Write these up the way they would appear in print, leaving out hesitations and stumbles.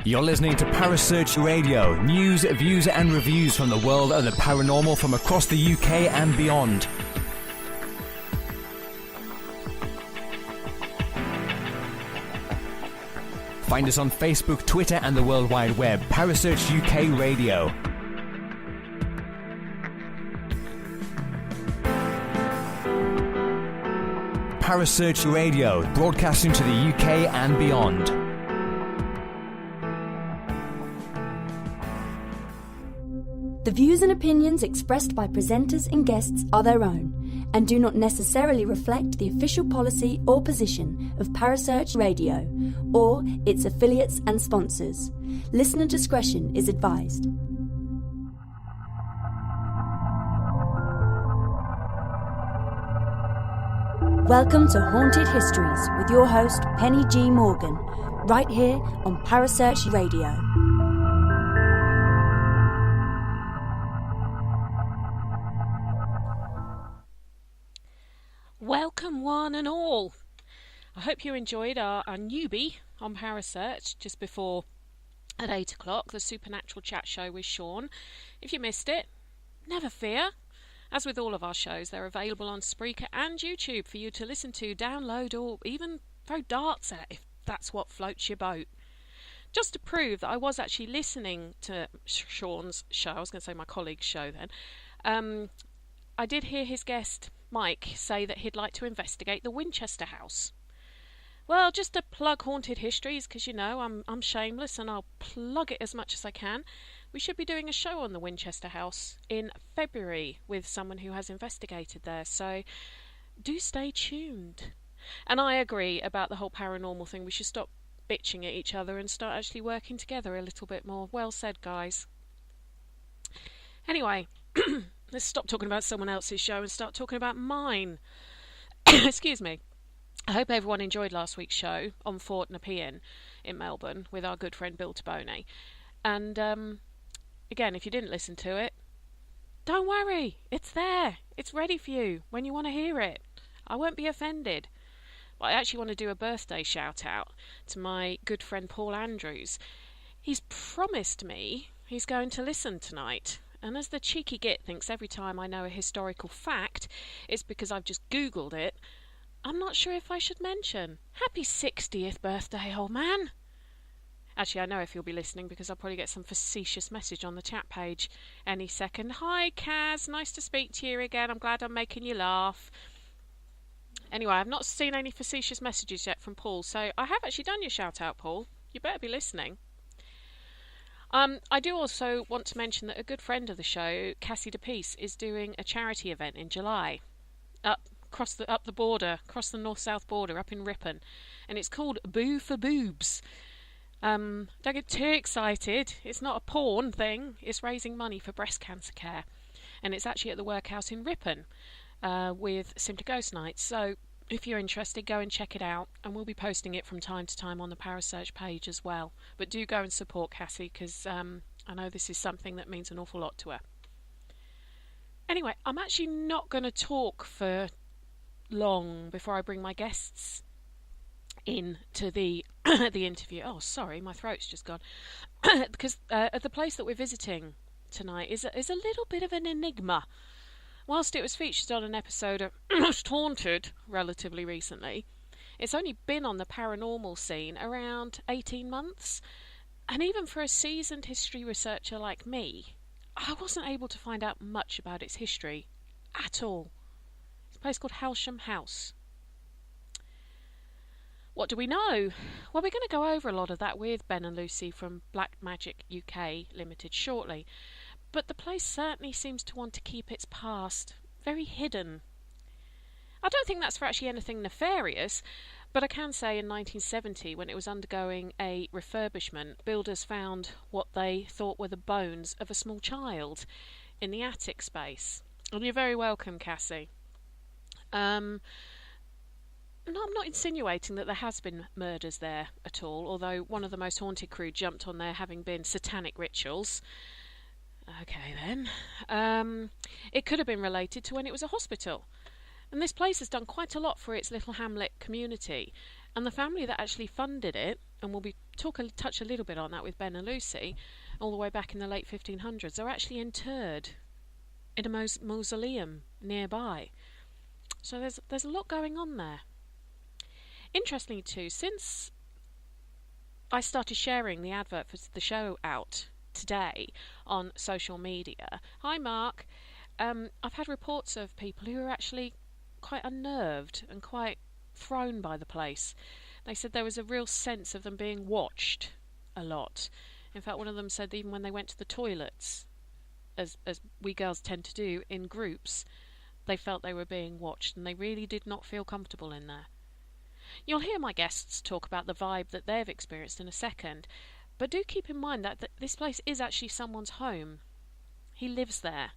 You're listening to Parasearch Radio, news, views and reviews from the world of the paranormal from across the UK and beyond. Find us on Facebook, Twitter and the World Wide Web. Parasearch UK Radio. Parasearch Radio, broadcasting to the UK and beyond. The views and opinions expressed by presenters and guests are their own and do not necessarily reflect the official policy or position of Parasearch Radio or its affiliates and sponsors. Listener discretion is advised. Welcome to Haunted Histories with your host Penny G. Morgan, right here on Parasearch Radio. Welcome one and all. I hope you enjoyed our newbie on Parasearch just before at 8 o'clock, the Supernatural Chat Show with Sean. If you missed it, never fear. As with all of our shows, they're available on Spreaker and YouTube for you to listen to, download, or even throw darts at if that's what floats your boat. Just to prove that I was actually listening to Sean's show, I was going to say my colleague's show then, I did hear his guest, Mike, say that he'd like to investigate the Winchester House. Well, just to plug Haunted Histories, because you know I'm shameless and I'll plug it as much as I can. We should be doing a show on the Winchester House in February with someone who has investigated there, so do stay tuned. And I agree about the whole paranormal thing. We should stop bitching at each other and start actually working together a little bit more. Well said, guys. Anyway, let's stop talking about someone else's show and start talking about mine. Excuse me. I hope everyone enjoyed last week's show on Fort Nepean in Melbourne with our good friend Bill Tabone. And again, if you didn't listen to it, don't worry, it's there. It's ready for you when you want to hear it. I won't be offended. But I actually want to do a birthday shout out to my good friend Paul Andrews. He's promised me he's going to listen tonight. And as the cheeky git thinks every time I know a historical fact, it's because I've just Googled it, I'm not sure if I should mention. Happy 60th birthday, old man. Actually, I know if you'll be listening because I'll probably get some facetious message on the chat page any second. Hi, Kaz. Nice to speak to you again. I'm glad I'm making you laugh. Anyway, I've not seen any facetious messages yet from Paul, so I have actually done your shout-out, Paul. You better be listening. I do also want to mention that a good friend of the show, Cassie DePeace, is doing a charity event in July up the border, across the north-south border, up in Ripon, and it's called Boo for Boobs. Don't get too excited. It's not a porn thing. It's raising money for breast cancer care, and it's actually at the workhouse in Ripon with Simply Ghost Nights. So if you're interested, go and check it out, and we'll be posting it from time to time on the Parasearch page as well. But do go and support Cassie, because I know this is something that means an awful lot to her. Anyway, I'm actually not going to talk for long before I bring my guests in to the the interview. Oh, sorry, my throat's just gone. Because the place that we're visiting tonight is a little bit of an enigma. Whilst it was featured on an episode of Most Haunted relatively recently, it's only been on the paranormal scene around 18 months. And even for a seasoned history researcher like me, I wasn't able to find out much about its history at all. It's a place called Halsham House. What do we know? Well, we're going to go over a lot of that with Ben and Lucy from Black Magic UK Limited shortly. But the place certainly seems to want to keep its past very hidden. I don't think that's for actually anything nefarious, but I can say in 1970, when it was undergoing a refurbishment, builders found what they thought were the bones of a small child in the attic space. And you're very welcome, Cassie. No, I'm not insinuating that there has been murders there at all, although one of the most haunted crew jumped on there having been satanic rituals. Okay then. It could have been related to when it was a hospital. And this place has done quite a lot for its little hamlet community. And the family that actually funded it and we'll touch a little bit on that with Ben and Lucy, all the way back in the late 1500s, are actually interred in a mausoleum nearby. So there's a lot going on there. Interestingly too, since I started sharing the advert for the show out today on social media, hi Mark, I've had reports of people who are actually quite unnerved and quite thrown by the place. They said there was a real sense of them being watched a lot. In fact, one of them said even when they went to the toilets, as we girls tend to do in groups, they felt they were being watched, and they really did not feel comfortable in there. You'll hear my guests talk about the vibe that they've experienced in a second, but do keep in mind that this place is actually someone's home. He lives there,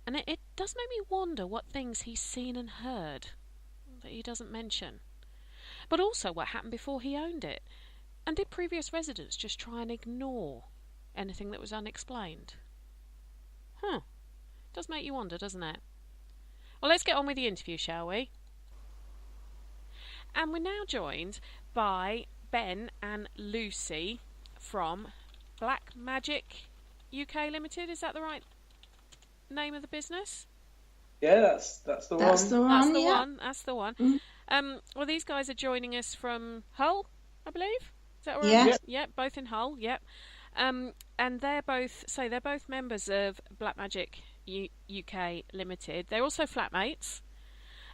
and it does make me wonder what things he's seen and heard that he doesn't mention. But also what happened before he owned it, and did previous residents just try and ignore anything that was unexplained? Does make you wonder, doesn't it? Well, let's get on with the interview, shall we? And we're now joined by Ben and Lucy from Black Magic UK Limited. Is that the right name of the business? Yeah, that's the one. That's the one. Mm-hmm. Well, these guys are joining us from Hull, I believe. Is that right? Yeah. Yeah, both in Hull. Yep. And they're both members of Black Magic UK Limited. They're also flatmates.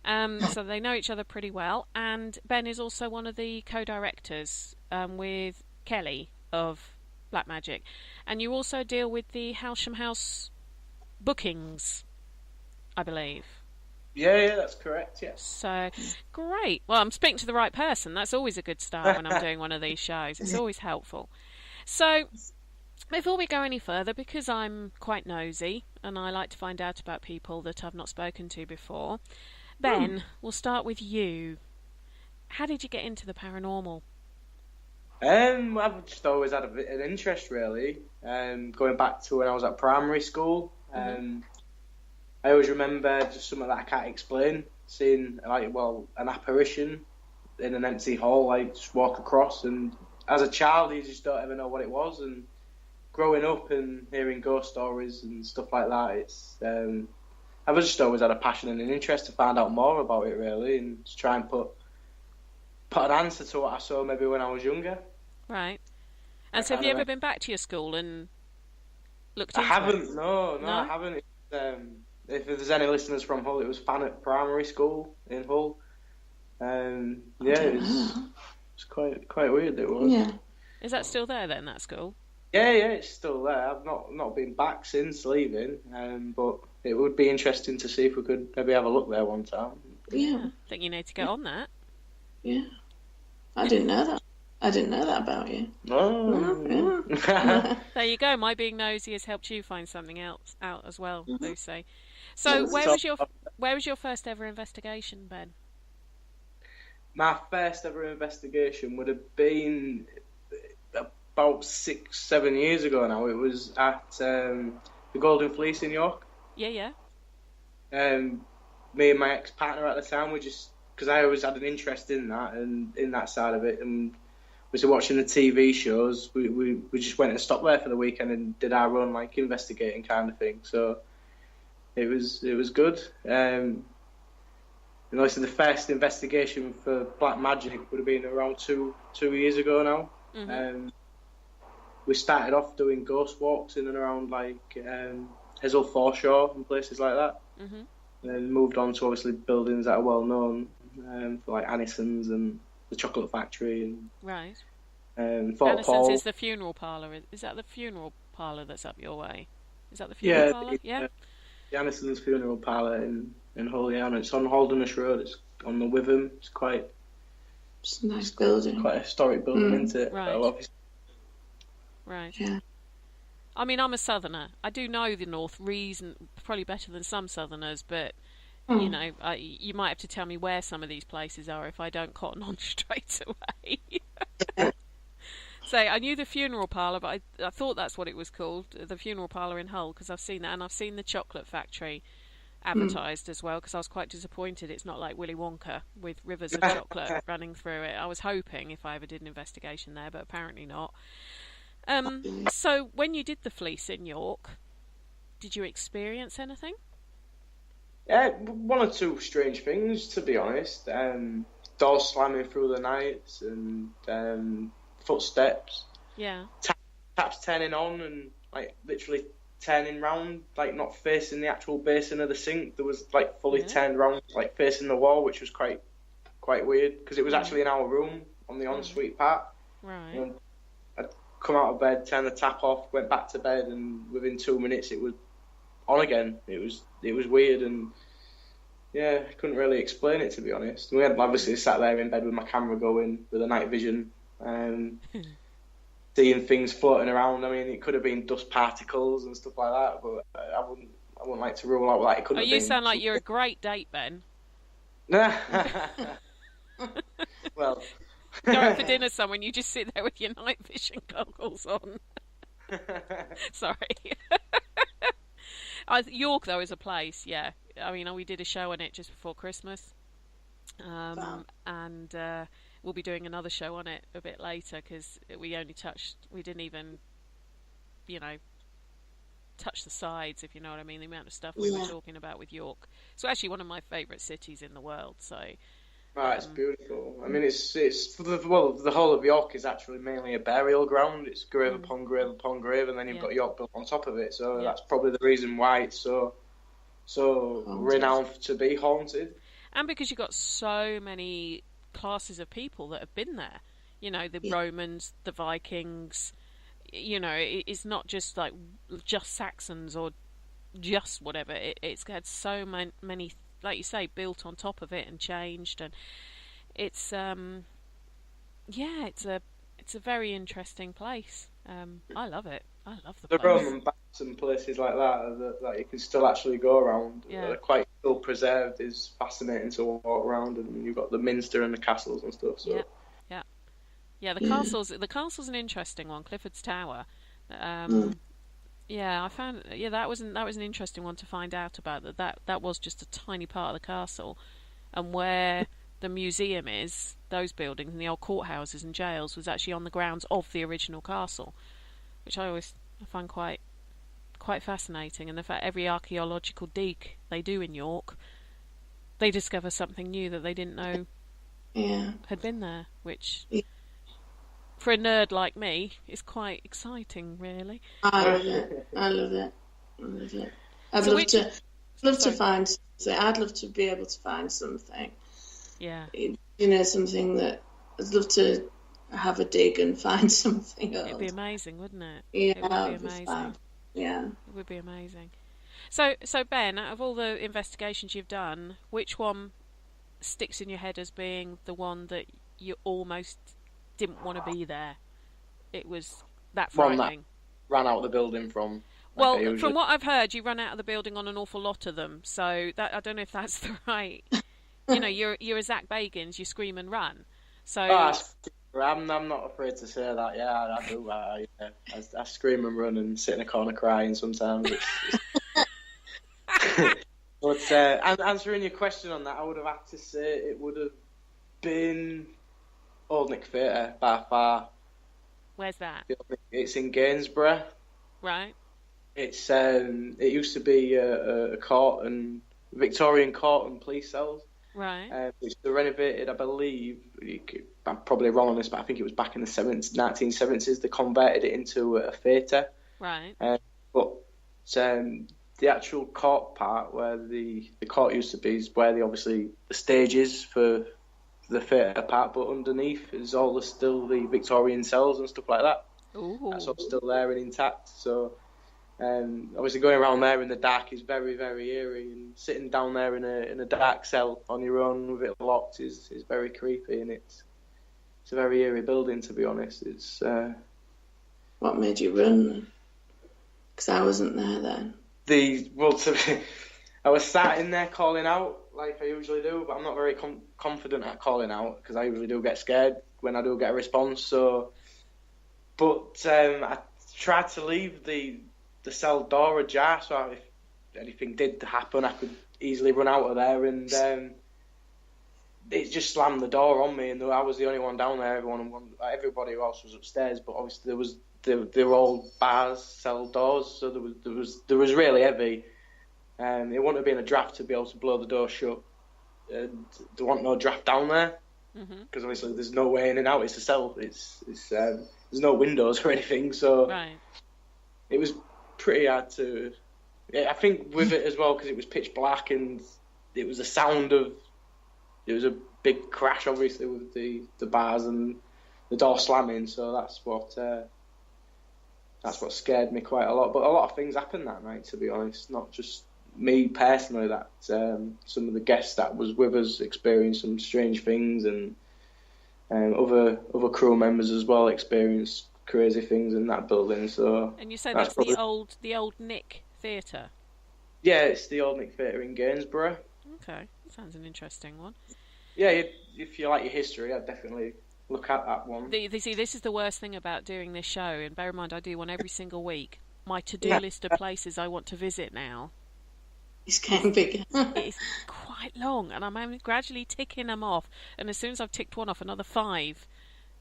So they know each other pretty well. And Ben is also one of the co-directors with Kelly of Black Magic. And you also deal with the Halsham House bookings, I believe. Yeah, that's correct, yes. So, great. Well, I'm speaking to the right person. That's always a good start when I'm doing one of these shows. It's always helpful. So, before we go any further, because I'm quite nosy and I like to find out about people that I've not spoken to before, Ben, we'll start with you. How did you get into the paranormal? I've just always had an interest, really. Going back to when I was at primary school, I always remember just something that I can't explain, seeing an apparition in an empty hall, just walk across, and as a child you just don't ever know what it was. And growing up and hearing ghost stories and stuff like that, I've just always had a passion and an interest to find out more about it, really, and to try and put an answer to what I saw maybe when I was younger. Right. And so have you ever been back to your school and looked into it? I haven't, no, I haven't. If there's any listeners from Hull, it was Fanet Primary School in Hull. It's quite weird, it was. Yeah. Is that still there then, that school? Yeah, it's still there. I've not been back since leaving, but it would be interesting to see if we could maybe have a look there one time. Yeah. I think you need to get on that. Yeah. I didn't know that. I didn't know that about you. Oh. Yeah. There you go. My being nosy has helped you find something else out as well, Lucy. So where was your first ever investigation, Ben? My first ever investigation would have been about 6-7 years ago now. It was at the Golden Fleece in York. Yeah. Me and my ex-partner at the time were just, because I always had an interest in that and in that side of it, and we were watching the TV shows. We just went and stopped there for the weekend and did our own investigating kind of thing. So it was good. And obviously the first investigation for Black Magic would have been around two years ago now. Mm-hmm. We started off doing ghost walks in and around Hazel Foreshore and places like that. Mm-hmm. And then moved on to obviously buildings that are well known for Anison's and the Chocolate Factory and right. Fort Paul. Anison's is the funeral parlour. Is that the funeral parlour that's up your way? Is that the funeral parlour? Yeah. The Anison's funeral parlour in Hull, and it's on Holderness Road. It's on the Witham. It's a nice building. Quite a historic building, isn't it? Right. Right. Yeah. I mean, I'm a southerner. I do know the north probably better than some southerners, but you know, you might have to tell me where some of these places are if I don't cotton on straight away. So I knew the funeral parlour, but I thought that's what it was called, the funeral parlour in Hull, because I've seen that, and I've seen the Chocolate Factory advertised as well, because I was quite disappointed it's not like Willy Wonka with rivers of chocolate running through it. I was hoping if I ever did an investigation there, but apparently not. So when you did the Fleece in York, did you experience anything? One or two strange things, to be honest. Doors slamming through the nights and footsteps. Yeah. Taps turning on and like literally turning round, like not facing the actual basin of the sink. There was like fully turned round, like facing the wall, which was quite weird because it was actually in our room on the ensuite part. Right. You know, I'd come out of bed, turned the tap off, went back to bed, and within 2 minutes it was on again. It was weird, and yeah, I couldn't really explain it, to be honest. We had obviously sat there in bed with my camera going with the night vision. Seeing things floating around. I mean, it could have been dust particles and stuff like that, but I wouldn't like to rule out that it couldn't have been. You sound like you're a great date, Ben. Well, go out for dinner somewhere and you just sit there with your night vision goggles on. Sorry. York, though, is a place, yeah. I mean, we did a show on it just before Christmas. And we'll be doing another show on it a bit later because we didn't even, touch the sides, if you know what I mean, the amount of stuff we were talking about with York. It's actually one of my favourite cities in the world, so... Right, it's beautiful. I mean, it's the whole of York is actually mainly a burial ground. It's grave upon grave upon grave, and then you've got York built on top of it, so that's probably the reason why it's so renowned to be haunted. And because you've got so many classes of people that have been there, the Romans, the Vikings, it's not just like just Saxons or just whatever. It's had so many, like you say, built on top of it and changed, and it's it's a very interesting place. I love it. I love the place. Roman baths and places like that you can still actually go around. They're quite still preserved. Is fascinating to walk around, and you've got the minster and the castles and stuff. So yeah. The castles. The castle's an interesting one. Clifford's Tower. Yeah, I found that was an interesting one to find out about. That was just a tiny part of the castle, and where the museum is, those buildings and the old courthouses and jails was actually on the grounds of the original castle, which I find quite fascinating. And the fact every archaeological dig they do in York, they discover something new that they didn't know had been there, which for a nerd like me is quite exciting, really. I love it. I'd love to find something. I'd love to be able to find something. Yeah. Something that I'd love to have a dig and find something else. It'd be amazing, wouldn't it? Yeah, it would be amazing. Yeah. It would be amazing. So Ben, out of all the investigations you've done, which one sticks in your head as being the one that you almost didn't want to be there? It was that frightening. One that ran out of the building from... Well, from what I've heard, you run out of the building on an awful lot of them. So that I don't know if that's the right... you're a Zach Bagans, you scream and run. So I'm not afraid to say that. Yeah, I do. I scream and run and sit in a corner crying sometimes. But answering your question on that, I would have had to say it would have been Old Nick Theatre by far. Where's that? It's in Gainsborough. Right. It's it used to be a court and Victorian court and police cells. Right. Which they renovated, I believe. I'm probably wrong on this, but I think it was back in the 1970s. They converted it into a theatre. Right. But the actual court part, where the court used to be, is where the stage is for the theatre part. But underneath is still the Victorian cells and stuff like that. Ooh. That's all still there and intact. So. Obviously going around there in the dark is very, very eerie, and sitting down there in a dark cell on your own with it locked is very creepy, and it's a very eerie building, to be honest. It's What made you run? Because I wasn't there then. I was sat in there calling out like I usually do, but I'm not very confident at calling out because I usually do get scared when I do get a response. So, but I tried to leave the cell door ajar, so anything did happen, I could easily run out of there, and it just slammed the door on me, and I was the only one down there. Everybody else was upstairs, but obviously they were all bars, cell doors, so there was really heavy. It wouldn't have been a draft to be able to blow the door shut. There wasn't no draft down there, because obviously there's no way in and out. It's a cell. There's no windows or anything, so it was pretty hard to. Yeah, I think with it as well, because it was pitch black and it was a sound of. It was a big crash, obviously, with the bars and the door slamming. So that's what scared me quite a lot. But a lot of things happened that night, to be honest. Not just me personally. That some of the guests that was with us experienced some strange things, and other crew members as well experienced crazy things in that building. So. And you say that's the old Nick Theatre. Yeah, it's the old Nick Theatre in Gainsborough. Okay, sounds an interesting one. Yeah, if you like your history, I'd definitely look at that one. See, this is the worst thing about doing this show, and bear in mind I do one every single week. My to-do list of places I want to visit now. It's getting bigger. It's quite long, and I'm gradually ticking them off. And as soon as I've ticked one off, another 5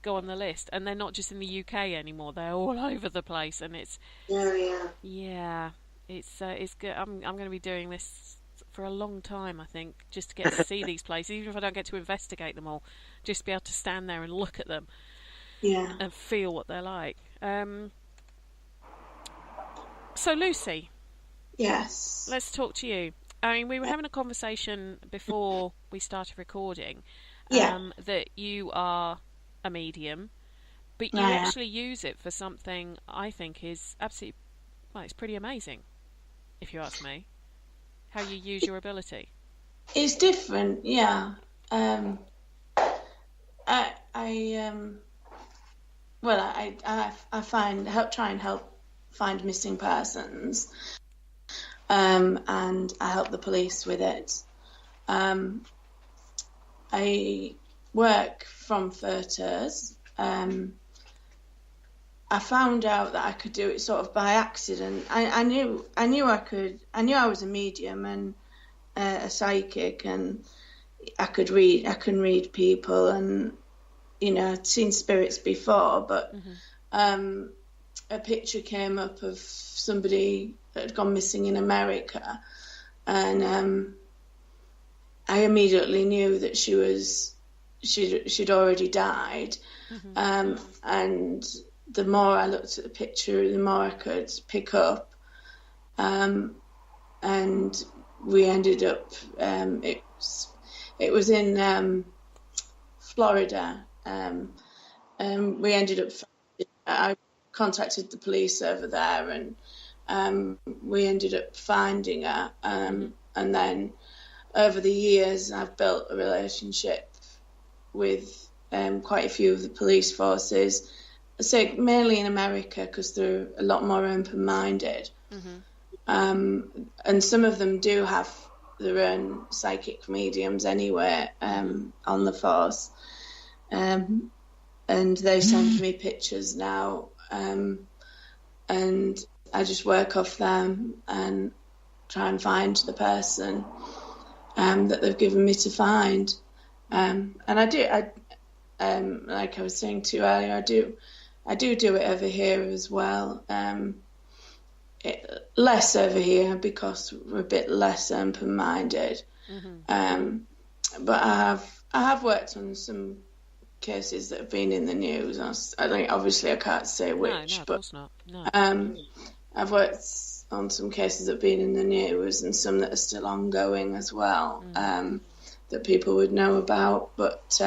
go on the list, and they're not just in the UK anymore; they're all over the place, and it's it's good. I'm going to be doing this for a long time, I think, just to get to see these places, even if I don't get to investigate them all, just to be able to stand there and look at them, and feel what they're like. So, Lucy, yes, let's talk to you. I mean, we were having a conversation before we started recording, that you are a medium, but you actually use it for something I think is absolutely, it's pretty amazing, if you ask me. How you use your ability? It's different, yeah. I try and help find missing persons, and I help the police with it. I work from photos. I found out that I could do it sort of by accident. I knew I could. I knew I was a medium and a psychic, and I can read people, and I'd seen spirits before, but a picture came up of somebody that had gone missing in America, and I immediately knew that she'd already died, and the more I looked at the picture, the more I could pick up. And we ended up, it was in Florida. And we ended up, I contacted the police over there, and we ended up finding her. And then over the years, I've built a relationship with quite a few of the police forces. I say mainly in America, because they're a lot more open-minded. And some of them do have their own psychic mediums anyway, on the force. And they send me pictures now, and I just work off them and try and find the person that they've given me to find. And I do, like I was saying to you earlier, I do it over here as well. Less over here because we're a bit less open-minded. But I have worked on some cases that have been in the news. I think obviously I can't say which, no, of but course not. No. I've worked on some cases that have been in the news and some that are still ongoing as well, that people would know about. But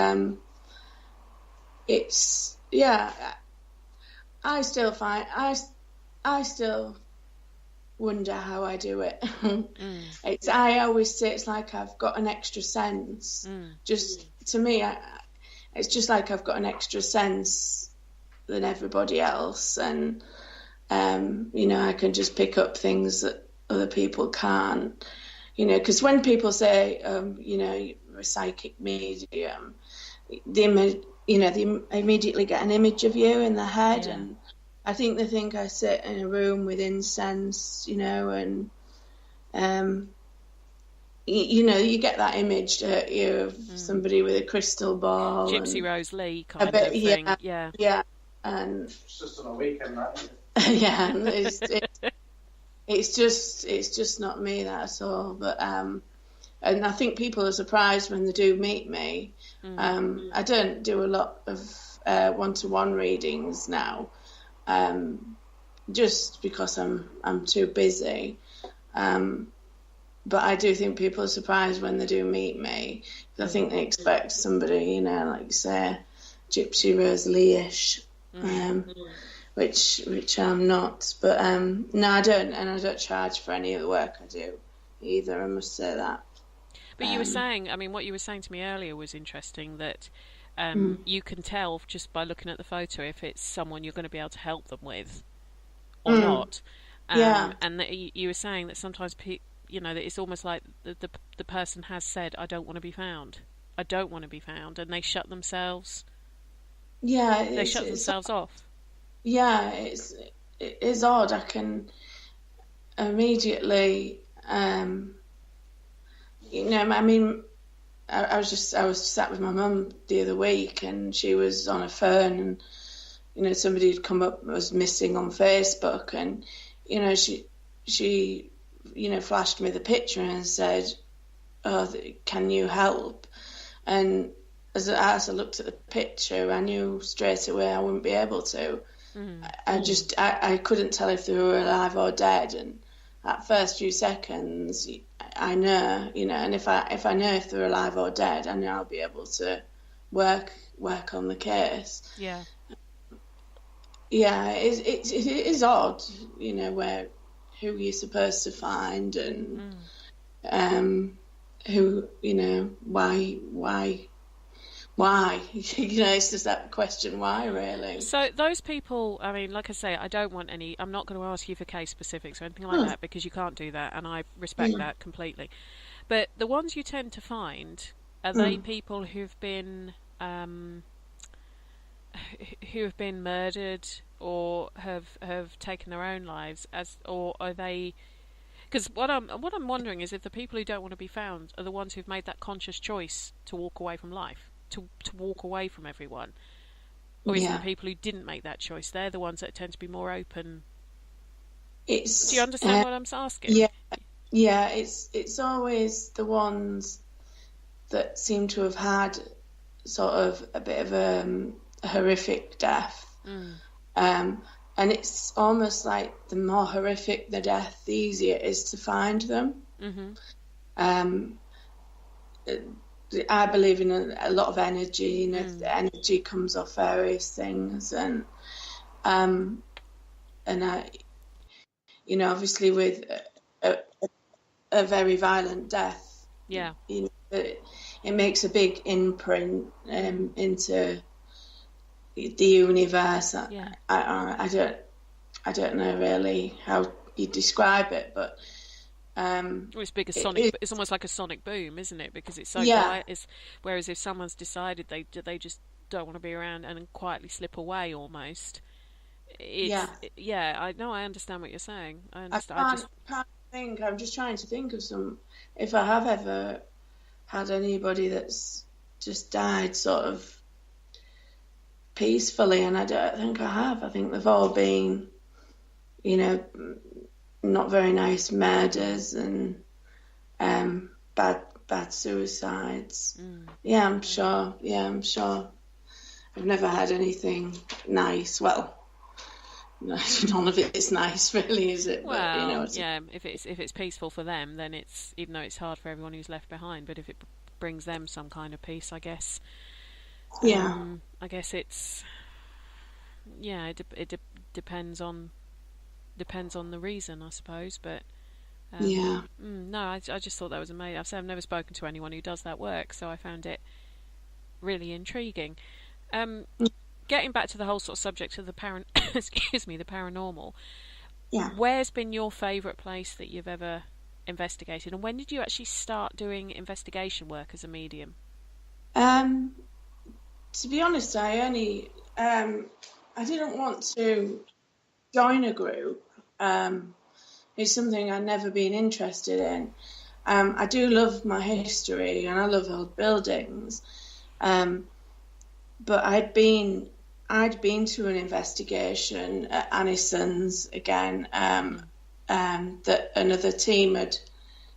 it's I still find I still wonder how I do it. I always say it's like I've got an extra sense. Just to me, it's just like I've got an extra sense than everybody else, and I can just pick up things that other people can't. Because when people say, you're a psychic medium, they immediately get an image of you in their head, and I think they think I sit in a room with incense, and You get that image, don't you, of somebody with a crystal ball, Gypsy Rose Lee kind of thing. Yeah, and It's just on a weekend, that. yeah, and it's just not me, that's all. But and I think people are surprised when they do meet me. I don't do a lot of one-to-one readings now, just because I'm too busy. But I do think people are surprised when they do meet me. I think they expect somebody, like say, Gypsy Rose Lee-ish, which I'm not. But no, I don't, and I don't charge for any of the work I do either. I must say that. But you were saying, what you were saying to me earlier was interesting, that you can tell just by looking at the photo if it's someone you're going to be able to help them with or not. And that you were saying that sometimes that it's almost like the person has said, I don't want to be found. I don't want to be found. And they shut themselves. Yeah. They shut themselves off. Yeah. It is odd. I can immediately, I was sat with my mum the other week, and she was on her phone, and, somebody had come up, was missing on Facebook, and, she flashed me the picture and said, "Oh, can you help?" And as I looked at the picture, I knew straight away I wouldn't be able to. I couldn't tell if they were alive or dead, and that first few seconds, I know, and if I know if they're alive or dead, I know I'll be able to work on the case. Yeah. Yeah, it is odd, who you're supposed to find, and who, why? It's just that question, why, really? So those people, like I say, I'm not going to ask you for case specifics or anything like that, because you can't do that, and I respect that completely. But the ones you tend to find, are they people who've been murdered or have taken their own lives, or are they? Because what I'm wondering is if the people who don't want to be found are the ones who've made that conscious choice to walk away from life, to walk away from everyone, or is it the people who didn't make that choice? They're the ones that tend to be more open. Do you understand what I'm asking? Yeah. It's always the ones that seem to have had sort of a bit of a horrific death. And it's almost like the more horrific the death, the easier it is to find them. I believe in a lot of energy. The energy comes off various things, and I, obviously with a very violent death, it makes a big imprint into the universe. I don't know really how you describe it, but it's big as sonic. It's almost like a sonic boom, isn't it? Because it's so quiet. Whereas if someone's decided they just don't want to be around and quietly slip away, almost. I know. I understand what you're saying. I understand. I'm just trying to think of if I have ever had anybody that's just died sort of peacefully, and I don't think I have. I think they've all been, not very nice murders and bad suicides. I'm sure. I've never had anything nice. Well, none of it's nice, really, is it? Well, but, if it's peaceful for them, then it's, even though it's hard for everyone who's left behind, but if it brings them some kind of peace, I guess. I guess it's it depends on the reason, I suppose. But no, I just thought that was amazing. I've never spoken to anyone who does that work, so I found it really intriguing. Getting back to the whole sort of subject of the the paranormal. Yeah. Where's been your favourite place that you've ever investigated, and when did you actually start doing investigation work as a medium? To be honest, I only I didn't want to join a group. is something I'd never been interested in. I do love my history and I love old buildings, but I'd been to an investigation at Anison's again that another team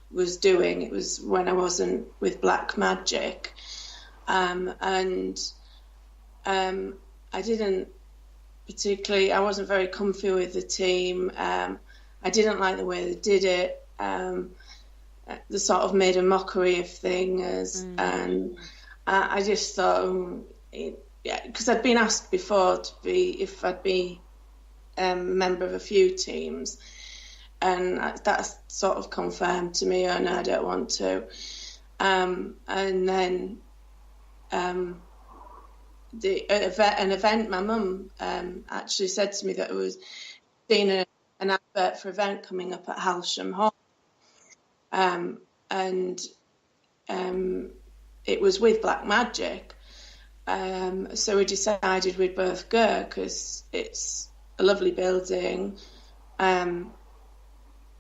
was doing. It was when I wasn't with Black Magic, and I didn't particularly. I wasn't very comfy with the team. I didn't like the way they did it. They sort of made a mockery of things, and I just thought, because I'd been asked before if I'd be a member of a few teams, and that's sort of confirmed to me, and I don't want to. And then an event, my mum actually said to me that it was seeing an advert for an event coming up at Halsham House. And it was with Black Magic. So we decided we'd both go because it's a lovely building.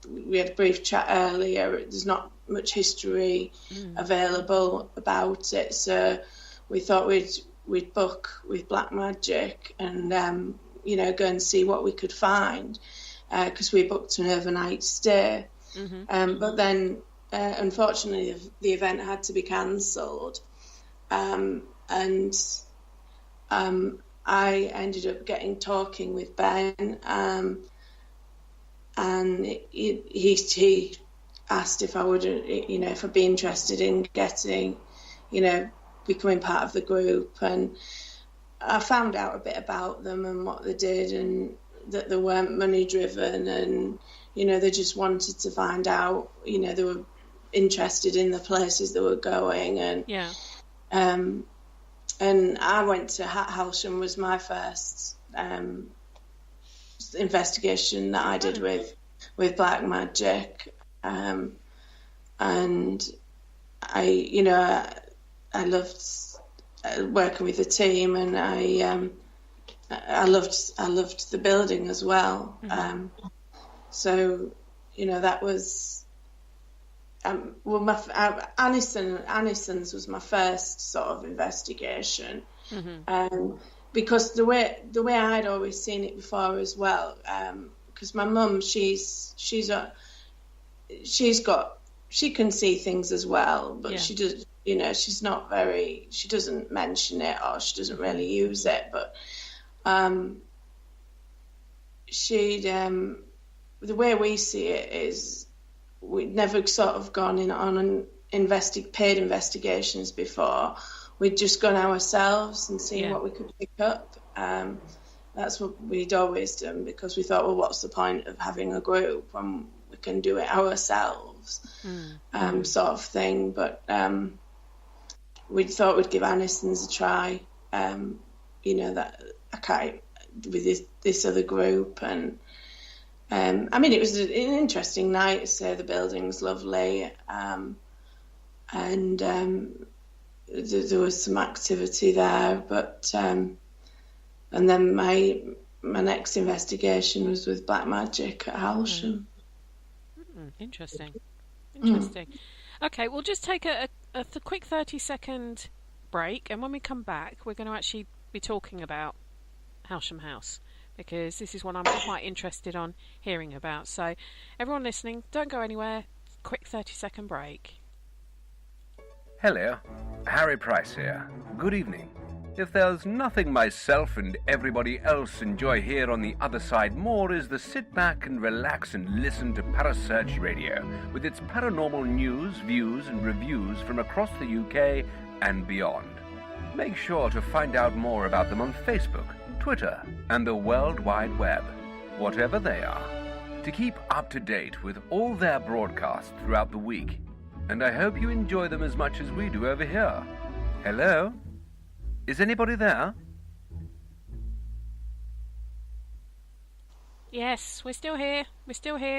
We had a brief chat earlier. There's not much history available about it. So we thought we'd book with Black Magic and, go and see what we could find because we booked an overnight stay. But then, unfortunately, the event had to be cancelled, and I ended up talking with Ben, and he asked if I would, if I'd be interested in becoming part of the group, and I found out a bit about them and what they did, and that they weren't money driven, and they just wanted to find out, they were interested in the places they were going. And and I went to Halsham, was my first investigation that I did with Black Magic. And I loved working with the team, and I loved the building as well. So, that was Anison's was my first sort of investigation, because the way I'd always seen it before as well. Because my mum, she can see things as well, but she does, she's not very. She doesn't mention it, or she doesn't really use it, but the way we see it is we'd never sort of gone in on paid investigations before. We'd just gone ourselves and seen what we could pick up. That's what we'd always done, because we thought, well, what's the point of having a group when we can do it ourselves, sort of thing. But we thought we'd give Aniston's a try, that with this other group. And it was an interesting night. So the building's lovely, and there was some activity there. But and then my next investigation was with Black Magic at Halsham. Interesting. Okay, we'll just take a quick 30-second break, and when we come back, we're going to actually be talking about Halsham House, because this is one I'm quite interested on hearing about. So everyone listening, don't go anywhere. Quick 30-second break. Hello, Harry Price here. Good evening. If there's nothing myself and everybody else enjoy here on the other side more, is the sit back and relax and listen to Parasearch Radio with its paranormal news, views and reviews from across the UK and beyond. Make sure to find out more about them on Facebook, Twitter and the World Wide Web, whatever they are, to keep up to date with all their broadcasts throughout the week. And I hope you enjoy them as much as we do over here. Hello? Is anybody there? Yes, we're still here,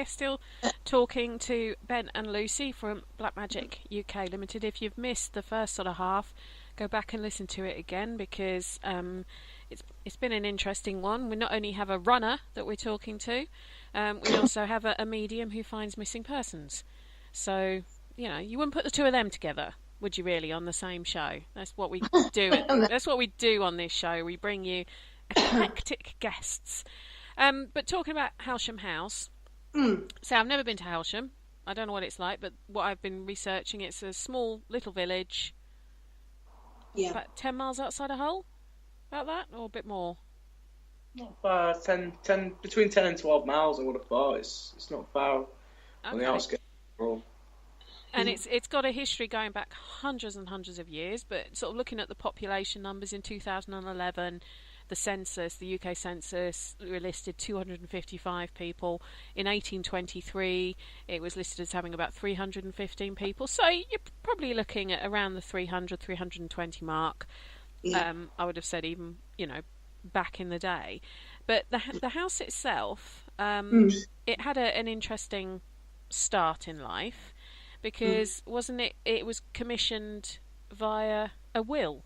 still talking to Ben and Lucy from Black Magic UK Limited. If you've missed the first sort of half, go back and listen to it again, because it's been an interesting one. We not only have a runner that we're talking to, We also have a medium who finds missing persons. So, you wouldn't put the two of them together, would you really, on the same show? That's what we do. That's what we do on this show. We bring you eclectic guests. But talking about Halsham House, so I've never been to Halsham. I don't know what it's like, but what I've been researching, it's a small little village. Yeah. About 10 miles outside of Hull? About that, or a bit more? Not far. 10, between 10 and 12 miles, I would have thought. It's not far on the outskirts. And it's got a history going back hundreds and hundreds of years, but sort of looking at the population numbers in 2011, the census, the UK census, listed 255 people. In 1823, it was listed as having about 315 people. So you're probably looking at around the 300, 320 mark. Yeah. I would have said even, back in the day. But the house itself, it had an interesting start in life. Because wasn't it was commissioned via a will,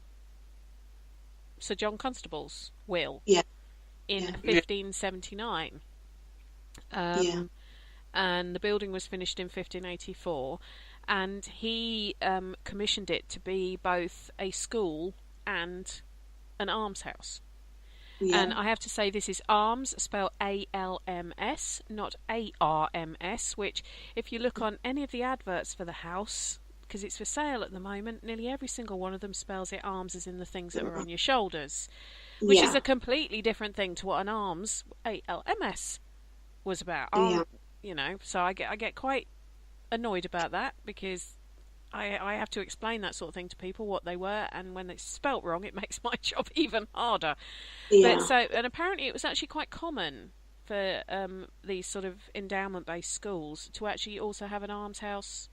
Sir John Constable's will, in 1579, and the building was finished in 1584, and he commissioned it to be both a school and an almshouse. Yeah. And I have to say, this is alms, spelled ALMS, not ARMS, which, if you look on any of the adverts for the house, because it's for sale at the moment, nearly every single one of them spells it alms as in the things that are on your shoulders, which is a completely different thing to what an alms, ALMS, was about. So I get quite annoyed about that, because I have to explain that sort of thing to people, what they were, and when it's spelt wrong, it makes my job even harder. Yeah. And apparently it was actually quite common for these sort of endowment-based schools to actually also have an almshouse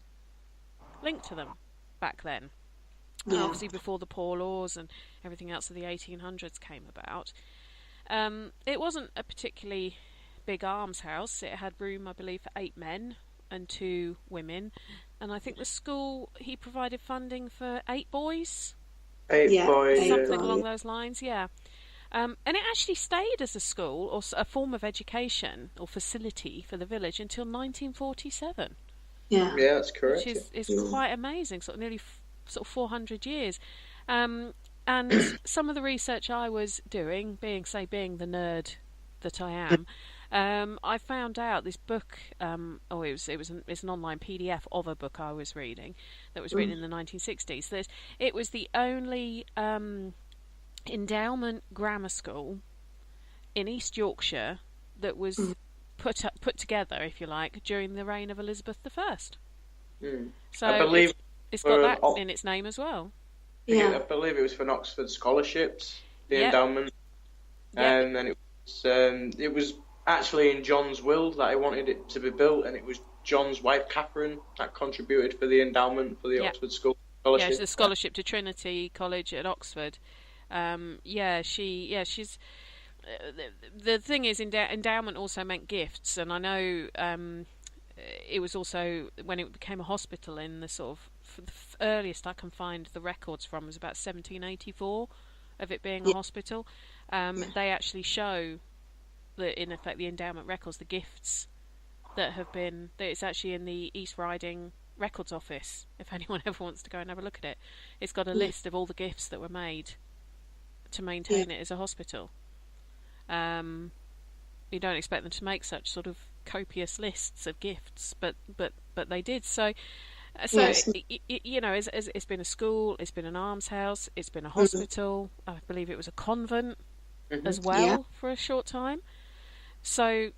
linked to them back then. Yeah. Obviously before the Poor Laws and everything else of the 1800s came about. It wasn't a particularly big almshouse. It had room, I believe, for 8 men and 2 women. And I think the school, he provided funding for 8 boys. 8 boys. Something along those lines, yeah. And it actually stayed as a school or a form of education or facility for the village until 1947. Yeah, that's correct. Which is quite amazing, sort of nearly 400 years. And some of the research I was doing, being the nerd that I am, I found out this book. It's an online PDF of a book I was reading that was written in the 1960s. It was the only endowment grammar school in East Yorkshire that was put together, if you like, during the reign of Elizabeth I. So I believe it's got that in its name as well. Yeah, I believe it was for Oxford scholarships, the endowment, and then it was actually in John's will that he wanted it to be built, and it was John's wife Catherine that contributed for the endowment for the Oxford school scholarship. Yeah, it's a scholarship to Trinity College at Oxford. She's. The thing is, endowment also meant gifts, and I know it was also when it became a hospital in the sort of the earliest I can find the records from was about 1784 of it being a hospital. They actually show that, in effect, the endowment records, the gifts that have been. That it's actually in the East Riding Records Office. If anyone ever wants to go and have a look at it, it's got a list of all the gifts that were made to maintain it as a hospital. You don't expect them to make such sort of copious lists of gifts, but they did. So yes. It's been a school, it's been an almshouse, it's been a hospital. I believe it was a convent as well for a short time. So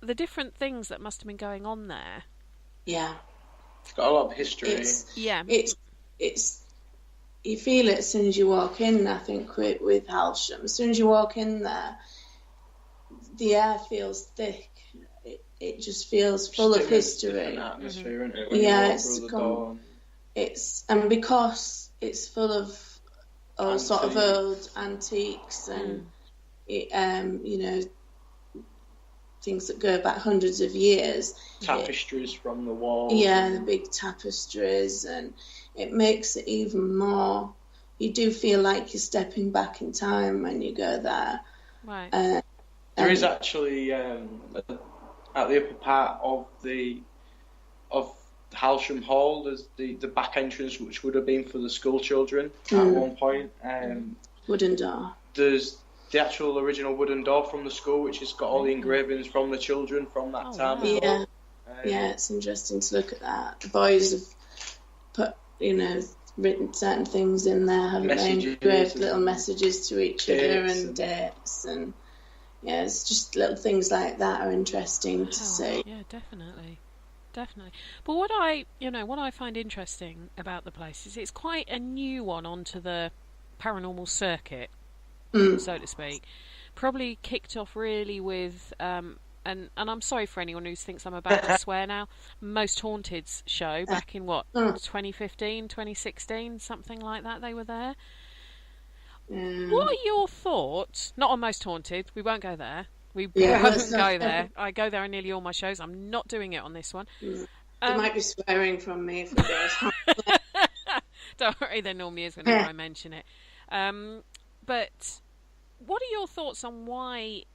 the different things that must have been going on there. Yeah, it's got a lot of history. It's you feel it as soon as you walk in. I think with Halsham, as soon as you walk in there, the air feels thick. It just feels full of history. Atmosphere, isn't it, it's and because it's full of sort of old antiques and things that go back hundreds of years. Tapestries from the walls. Yeah, the big tapestries, and it makes it even more. You do feel like you're stepping back in time when you go there. Right. There is actually at the upper part of Halsham Hall. There's the back entrance, which would have been for the school children at one point. Wooden door. There's the actual original wooden door from the school, which has got all the engravings from the children from that time. Wow. Yeah, it's interesting to look at that. The boys have put, written certain things in there, haven't they? Engraved little messages to each other and dates, and it's just little things like that are interesting to see. Yeah, definitely. But what I find interesting about the place is it's quite a new one onto the paranormal circuit, so to speak. Probably kicked off really with and I'm sorry for anyone who thinks I'm about to swear now, Most Haunted's show back in 2015, 2016, something like that. They were there. What are your thoughts? Not on Most Haunted. We won't go there. We won't go there. I go there in nearly all my shows. I'm not doing it on this one. There might be swearing from me if it goes. Don't worry, there normally is whenever I mention it. But what are your thoughts on why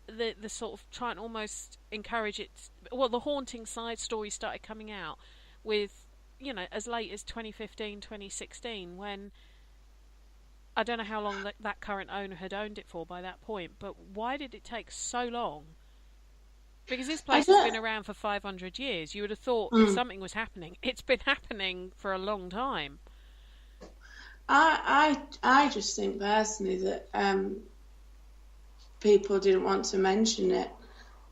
the sort of trying to almost encourage it? Well, the haunting side story started coming out with, as late as 2015, 2016, when I don't know how long that current owner had owned it for by that point, but why did it take so long? Because this place has been around for 500 years. You would have thought if something was happening, it's been happening for a long time. I just think personally that people didn't want to mention it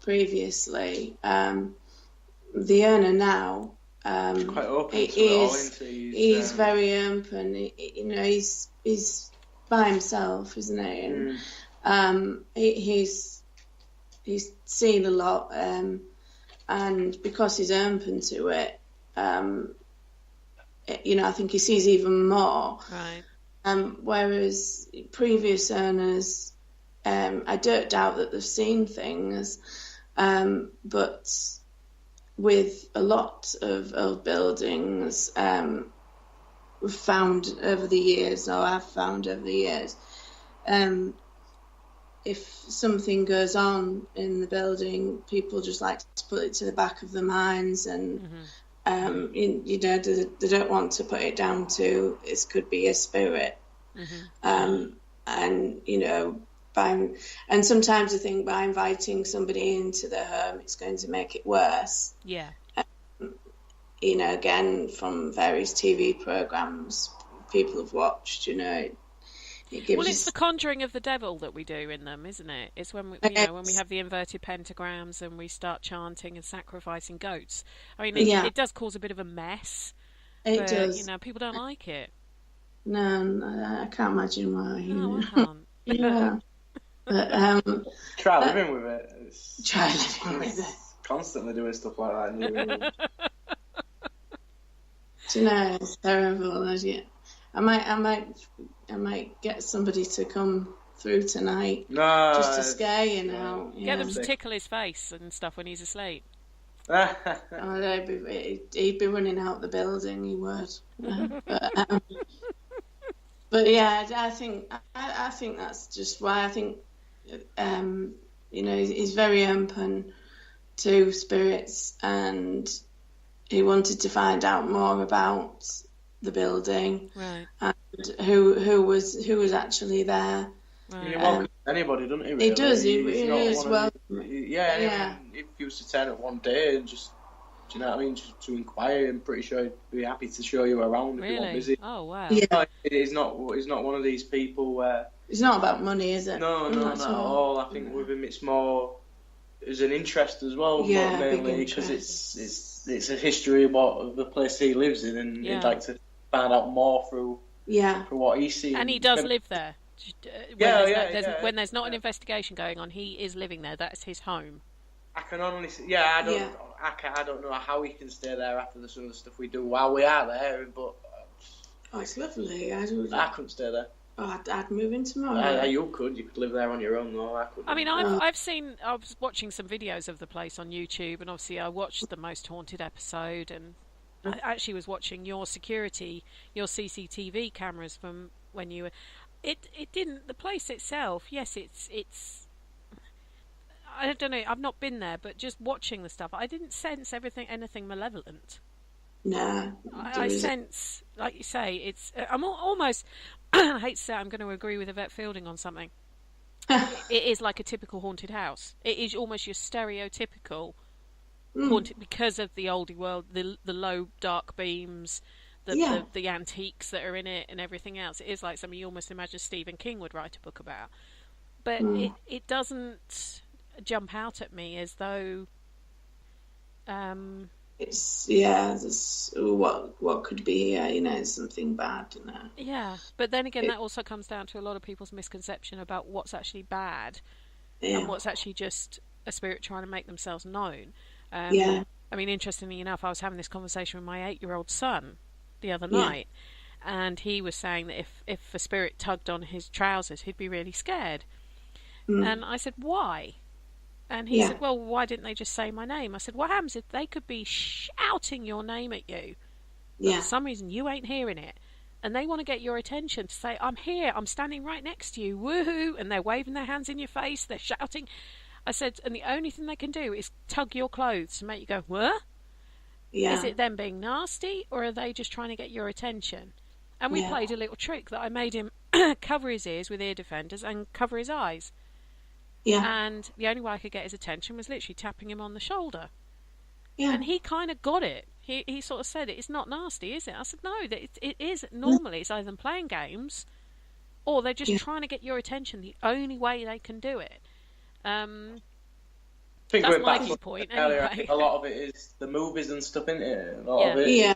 previously. The owner now, he's quite open to it all, isn't he? He's very open. He's by himself, isn't he? And he's seen a lot, and because he's open to it, I think he sees even more. Right. Whereas previous owners, I don't doubt that they've seen things, but with a lot of old buildings, we've found over the years, or I've found over the years, if something goes on in the building, people just like to put it to the back of their minds, and they don't want to put it down to it could be a spirit, and and sometimes I think by inviting somebody into their home, it's going to make it worse. Yeah. Again, from various TV programs people have watched, it gives it's the conjuring of the devil that we do in them, isn't it? It's when we have the inverted pentagrams and we start chanting and sacrificing goats. I mean, it does cause a bit of a mess. It does. People don't like it. No, I can't imagine why. No, I can't. Yeah. But, try living with it. Try living with it. Constantly doing stuff like that in your room. Do you know, it's terrible. I might get somebody to come through tonight, just to scare you now. Get them to tickle his face and stuff when he's asleep. He'd be running out the building. He would. But yeah, I think that's just why I think he's very open to spirits, and he wanted to find out more about the building, right, and who was actually there. Right. He welcomes anybody, doesn't he? Really? He does. He is welcome. If he was to turn up one day and just, do you know what I mean, just to inquire, I'm pretty sure he'd be happy to show you around if you want busy. Oh wow. Yeah. He's not one of these people where it's not about money, is it? No, not at all. I think with him it's more as an interest as well, mainly because it's a history of the place he lives in, and he'd like to find out more through what he's seen. And he does live there. When there's not an investigation going on, he is living there. That's his home. I can only I don't know how he can stay there after some of the stuff we do while we are there, but it's lovely. I couldn't stay there. I'd move in tomorrow. You could live there on your own, though. I couldn't. I mean, I was watching some videos of the place on YouTube, and obviously I watched the Most Haunted episode, and I actually was watching your CCTV cameras from when you were. It didn't. The place itself, yes, it's. I don't know, I've not been there, but just watching the stuff, I didn't sense anything malevolent. No. I sense, like you say, it's. I'm almost. I hate to say I'm going to agree with Yvette Fielding on something. It is like a typical haunted house. It is almost your stereotypical haunted because of the oldie world, the low dark beams, the antiques that are in it, and everything else. It is like something you almost imagine Stephen King would write a book about. But it doesn't jump out at me as though. It's this what could be here, something bad, Yeah, but then again, that also comes down to a lot of people's misconception about what's actually bad and what's actually just a spirit trying to make themselves known. I mean, interestingly enough, I was having this conversation with my 8-year-old son the other night, and he was saying that if a spirit tugged on his trousers, he'd be really scared. And I said, why? And he said, well, why didn't they just say my name? I said, what happens if they could be shouting your name at you? But for some reason, you ain't hearing it. And they want to get your attention to say, I'm here, I'm standing right next to you, woohoo! And they're waving their hands in your face, they're shouting. I said, and the only thing they can do is tug your clothes to make you go, what? Yeah. Is it them being nasty, or are they just trying to get your attention? And we played a little trick that I made him cover his ears with ear defenders and cover his eyes. Yeah. And the only way I could get his attention was literally tapping him on the shoulder. Yeah. And he kind of got it. He sort of said, it's not nasty, is it? I said, no, it is normally. It's either them playing games or they're just trying to get your attention the only way they can do it. I think that's my point. Anyway. I think a lot of it is the movies and stuff, isn't it? A lot of it. Yeah.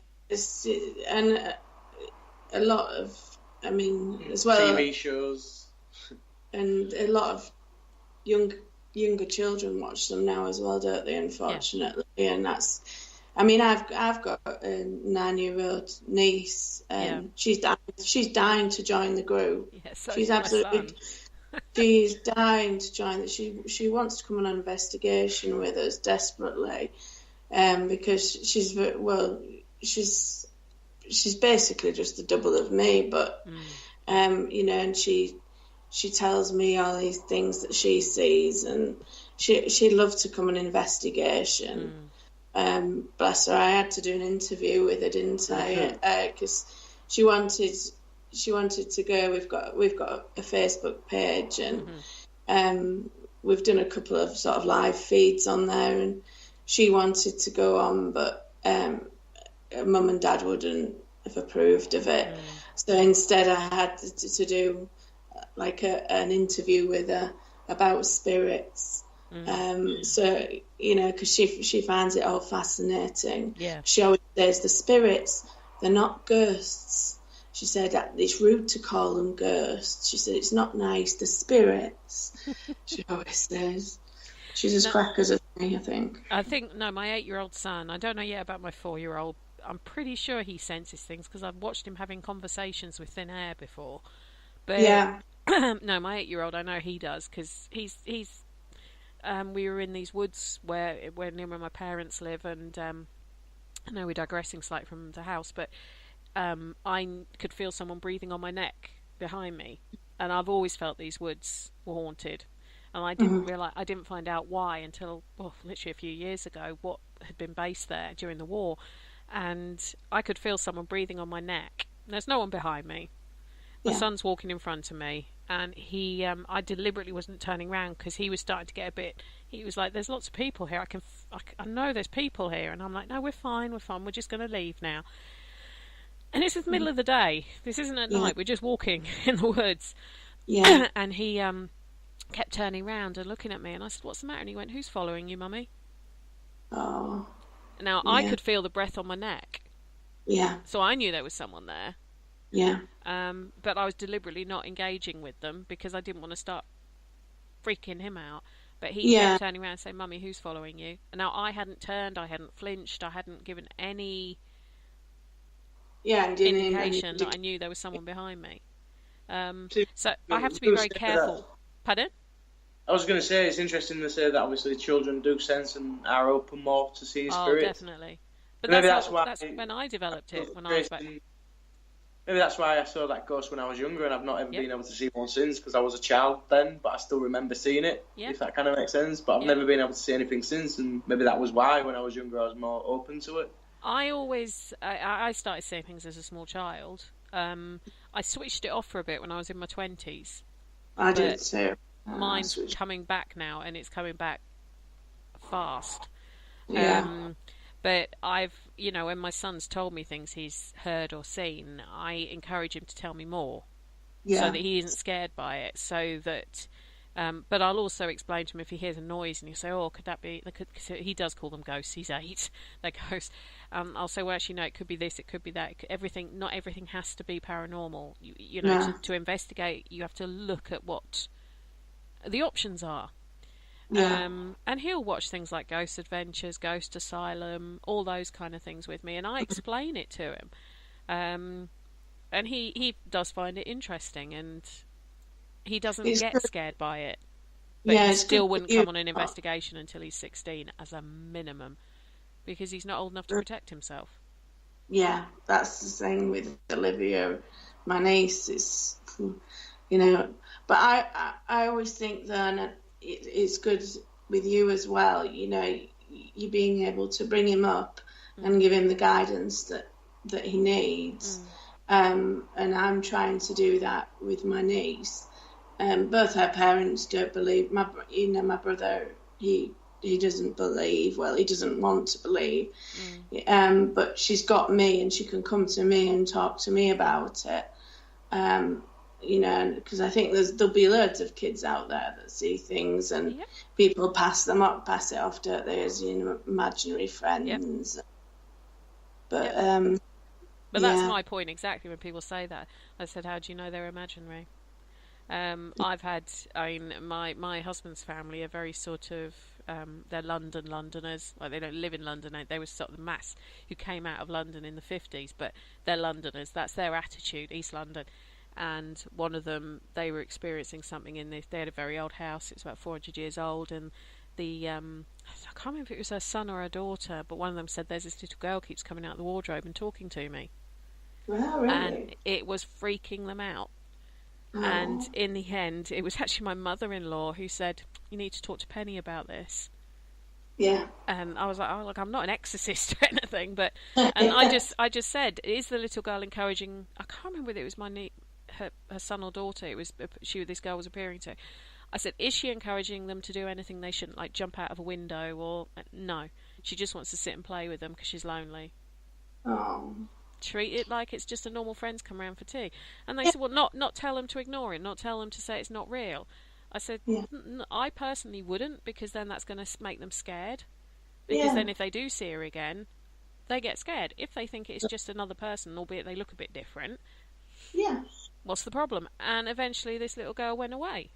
And a lot of, I mean, as well. TV shows. And a lot of younger children watch them now as well, don't they? Unfortunately, and that's. I mean, I've got a 9-year-old niece, and she's dying to join the group. Yeah, so she's absolutely. She's dying to join. She wants to come on an investigation with us desperately, because she's basically just the double of me, but and she tells me all these things that she sees, and she'd love to come on an investigation. Bless her, I had to do an interview with her, didn't I? Because she wanted to go. We've got a Facebook page, and we've done a couple of sort of live feeds on there, and she wanted to go on, but mum and dad wouldn't have approved of it. So instead I had to do like an interview with her about spirits. So, because she finds it all fascinating. Yeah. She always says the spirits, they're not ghosts. She said it's rude to call them ghosts. She said it's not nice, the spirits. She always says. She's as crackers as me, I think. My 8-year-old son, I don't know yet about my 4-year-old. I'm pretty sure he senses things because I've watched him having conversations with thin air before. But no, my 8-year-old, I know he does because he's we were in these woods where near where my parents live, and I know we're digressing slightly from the house, but I could feel someone breathing on my neck behind me, and I've always felt these woods were haunted, and I didn't find out why until literally a few years ago, what had been based there during the war, and I could feel someone breathing on my neck. There's no one behind me. My son's walking in front of me, and I deliberately wasn't turning around because he was starting to get a bit. He was like, "There's lots of people here. I know there's people here," and I'm like, "No, we're fine. We're just going to leave now." And it's the middle of the day. This isn't at night. We're just walking in the woods. Yeah. And he kept turning around and looking at me, and I said, "What's the matter?" And he went, "Who's following you, Mummy?" Oh. Now I could feel the breath on my neck. Yeah. So I knew there was someone there. Yeah. But I was deliberately not engaging with them because I didn't want to start freaking him out. But he kept turning around and saying, "Mummy, who's following you?" And now I hadn't turned, I hadn't flinched, I hadn't given any indication that I knew there was someone behind me. So I have to be very careful. Pardon? I was going to say, it's interesting to say that obviously children do sense and are open more to see spirits. Oh, definitely. But that's when I developed it, when I was back. Maybe that's why I saw that ghost when I was younger, and I've not ever been able to see one since, because I was a child then, but I still remember seeing it, if that kind of makes sense. But I've never been able to see anything since, and maybe that was why when I was younger I was more open to it. I started seeing things as a small child. I switched it off for a bit when I was in my 20s. I did too. Mine's coming back now, and it's coming back fast. Yeah. But when my son's told me things he's heard or seen, I encourage him to tell me more, so that he isn't scared by it. So that, but I'll also explain to him if he hears a noise and he'll say, "Oh, could that be?" Cause he does call them ghosts. He's 8. They're ghosts. I'll say, "Well, actually, no. It could be this. It could be that. Not everything has to be paranormal. To investigate, you have to look at what the options are." Yeah. And he'll watch things like Ghost Adventures, Ghost Asylum, all those kind of things with me, and I explain it to him. And he does find it interesting, and he doesn't get scared by it. But he still wouldn't come on an investigation until he's 16, as a minimum, because he's not old enough to protect himself. Yeah, that's the thing with Olivia, my niece. It's, but I always think that it's good with you as well, you being able to bring him up and give him the guidance that he needs. And I'm trying to do that with my niece. Both her parents don't believe. My brother, he doesn't believe. Well, he doesn't want to believe. But she's got me, and she can come to me and talk to me about it. Because I think there'll be loads of kids out there that see things, and people pass it off, don't they, as imaginary friends. Yep. But that's my point exactly when people say that. I said, "How do you know they're imaginary?" I've had, my husband's family are very sort of, they're Londoners. Like, they don't live in London. They were sort of the mass who came out of London in the 50s, but they're Londoners. That's their attitude, East London. And one of them, they were experiencing something they had a very old house. It was about 400 years old, and I can't remember if it was her son or her daughter, but one of them said, "There's this little girl keeps coming out of the wardrobe and talking to me." Wow, really? And it was freaking them out. Oh. And in the end, it was actually my mother-in-law who said, "You need to talk to Penny about this." Yeah. And I was like, "Oh, look, I'm not an exorcist or anything," but and I just said, "Is the little girl encouraging?" I can't remember whether it was her son or daughter. It was this girl was appearing to. I said, "Is she encouraging them to do anything they shouldn't, like jump out of a window or no? She just wants to sit and play with them because she's lonely." Oh. Treat it like it's just a normal friends come around for tea. And they said, "Well, not tell them to ignore it, not tell them to say it's not real." I said, "I personally wouldn't, because then that's going to make them scared. Because then if they do see her again, they get scared. If they think it's just another person, albeit they look a bit different, what's the problem?" And eventually this little girl went away.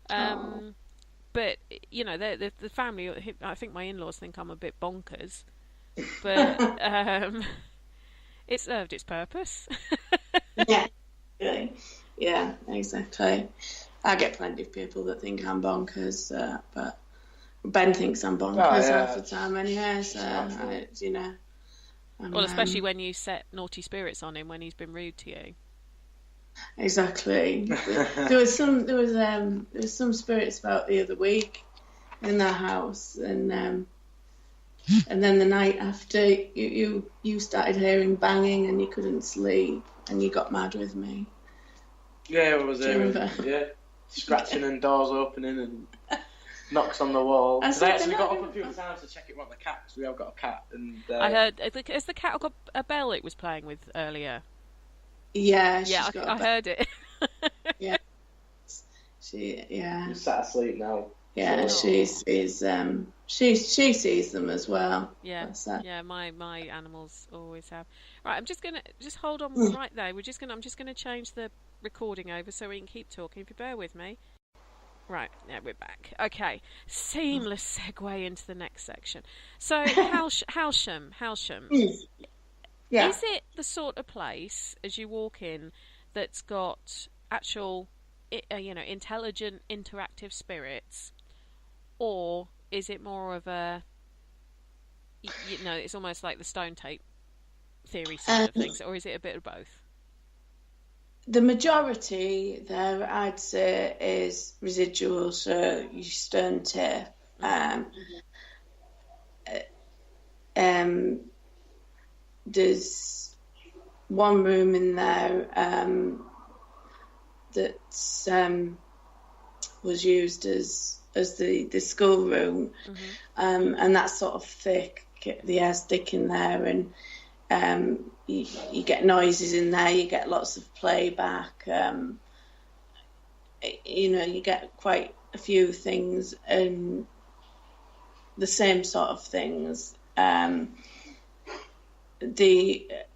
But, the family, I think my in-laws think I'm a bit bonkers. But it served its purpose. Yeah, exactly. I get plenty of people that think I'm bonkers, but Ben thinks I'm bonkers half the time anyway, so, well, especially when you set naughty spirits on him when he's been rude to you. Exactly. there was some spirits about the other week in the house, and then the night after you started hearing banging and you couldn't sleep and you got mad with me. Yeah, I was there. Yeah, scratching and doors opening and knocks on the wall. I actually got up a few times to check it about the cat, because we have got a cat. And I heard, has the cat got a bell it was playing with earlier? Yeah, I heard it. Yeah, she's sat asleep now. Yeah, she sees them as well. Yeah, my animals always have. Right, I'm just gonna hold on right there. I'm just gonna change the recording over so we can keep talking. If you bear with me. Right, yeah, we're back. Okay, seamless segue into the next section. So, Halsham. Yeah. Is it the sort of place, as you walk in, that's got actual, intelligent, interactive spirits, or is it more of a, it's almost like the stone tape theory side of things, or is it a bit of both? the majority there, I'd say, is residual, so your stone tape. There's one room in there that was used as the schoolroom, and that's sort of thick. The air's thick in there, and you get noises in there. You get lots of playback. You get quite a few things, and the same sort of things.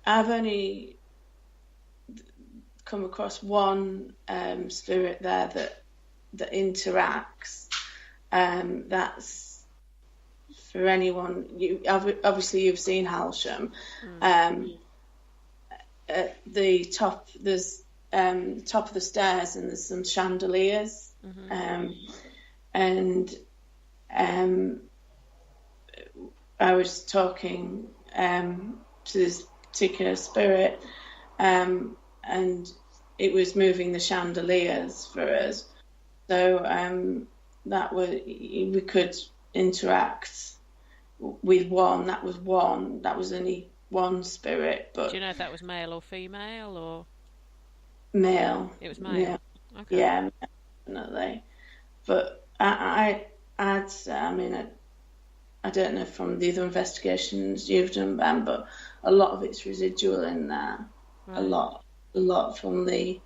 I've only come across one spirit there that interacts. That's for anyone. Obviously you've seen Halsham. At the top, there's top of the stairs, and there's some chandeliers, and I was talking to this particular spirit, and it was moving the chandeliers for us. So we could interact with one. That was only one spirit. But do you know if that was male or female or male? It was male. Yeah. Okay. Yeah, definitely. But I'd say, I don't know from the other investigations you've done, Ben, but a lot of it's residual in there. Right. A lot from the